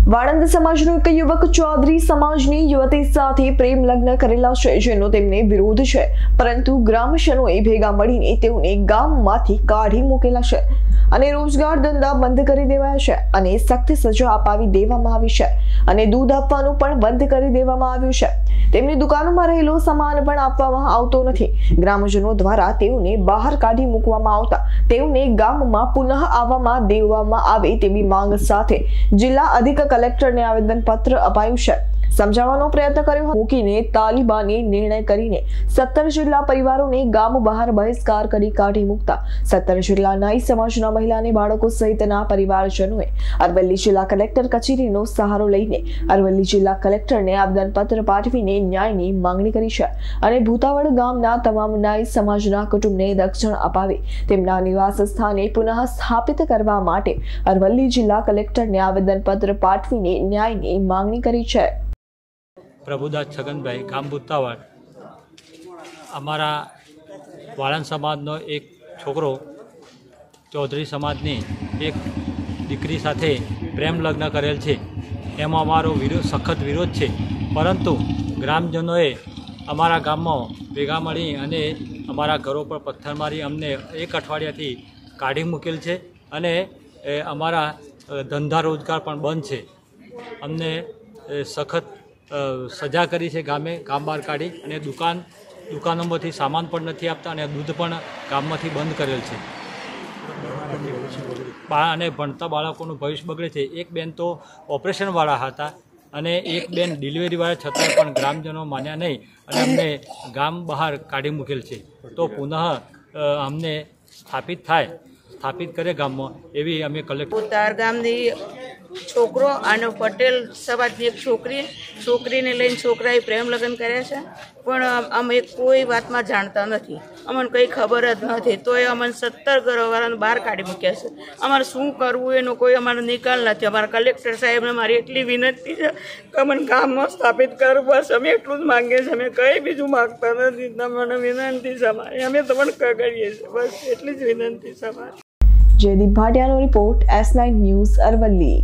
વાળંદ સમાજનો એક યુવક ચૌધરી સમાજની યુવતી સાથે પ્રેમ લગ્ન કરેલા છે, જેનો તેમને વિરોધ છે, પરંતુ ગ્રામજનોએ ભેગા મળીને તેઓને ગામમાંથી કાઢી મૂકેલા છે અને રોજગાર ધંધા બંધ કરી દેવાયા છે અને સખ્ત સજા અપાવી દેવામાં આવી છે અને દૂધ આપવાનું પણ બંધ કરી દેવામાં આવ્યું છે। તેમની દુકાનોમાં રહેલો સામાન પણ આપવામાં આવતો નથી। ગ્રામજનો દ્વારા તેઓને બહાર કાઢી મૂકવામાં આવતા તેઓને ગામમાં પુનઃ આવવામાં દેવામાં આવે તેવી માંગ સાથે જિલ્લા અધિક કલેક્ટરને આવેદન પત્ર અપાયું છે। સમજાવવાનો પ્રયત્ન કર્યો મૂકીને તાલિબાને નિર્ણય કરીને 17 જેટલા પરિવારોને ગામ બહાર બહિષ્કાર કરી કાઢી મૂકતા 17 જેટલા નાઈ સમાજના મહિલા અને બાળકો સહિતના પરિવારજનોએ અરવલ્લી જિલ્લા કલેક્ટર કચેરીનો સહારો લઈને અરવલ્લી જિલ્લા કલેક્ટરને આવેદન પત્ર પાઠવીને ન્યાયની માંગણી કરી છે અને ભૂતાવડ ગામના તમામ નાઈ સમાજના કુટુંબને રક્ષણ અપાવી તેમના નિવાસ સ્થાને પુનઃ સ્થાપિત કરવા માટે અરવલ્લી જિલ્લા કલેક્ટરને આવેદન પત્ર પાઠવીને ન્યાયની માંગણી કરી છે। પ્રભુદાસ છગનભાઈ ગામ ભૂતાવડ અમારા વાળંદ સમાજનો એક છોકરો ચૌધરી સમાજની એક દીકરી સાથે પ્રેમ લગ્ન કરેલ છે। એમાં અમારો સખત વિરોધ છે, પરંતુ ગ્રામજનોએ અમારા ગામમાં ભેગા મળી અને અમારા ઘરો પર પથ્થર મારી અમને એક અઠવાડિયાથી કાઢી મૂકેલ છે અને અમારા ધંધા રોજગાર પણ બંધ છે। અમને સખત સજા કરી છે, ગામ બહાર કાઢી અને દુકાનોમાંથી સામાન પણ નથી આપતા અને દૂધ પણ ગામમાંથી બંધ કરેલ છે અને ભણતા બાળકોનું ભવિષ્ય બગડે છે। એક બેન તો ઓપરેશનવાળા હતા અને એક બેન ડિલિવરીવાળા છતાં પણ ગ્રામજનો માન્યા નહીં અને અમને ગામ બહાર કાઢી મૂકેલ છે। તો પુનઃ અમને સ્થાપિત કરે ગામમાં એવી અમે કલેક્ટર ગામની છોકરો અને પટેલ સમાજની એક છોકરીને લઈને છોકરાએ પ્રેમ લગ્ન કર્યા છે, પણ અમે કોઈ વાતમાં જાણતા નથી, અમને કંઈ ખબર જ નથી, તો એ અમને 17 ઘરવાળાને બહાર કાઢી મૂક્યા છે। અમારે શું કરવું એનો કોઈ અમારો નિકાલ નથી। અમારા કલેક્ટર સાહેબને મારી એટલી વિનંતી છે કે અમને ગામમાં સ્થાપિત કરવું, બસ અમે એટલું જ માંગીએ છીએ, અમે કંઈ બીજું માગતા નથી। તમને વિનંતી છે અમારી, અમે તમને કરીએ છીએ, બસ એટલી જ વિનંતી છે અમારી। જયદીપ ભાટિયાનો રિપોર્ટ, S9 ન્યૂઝ, અરવલ્લી।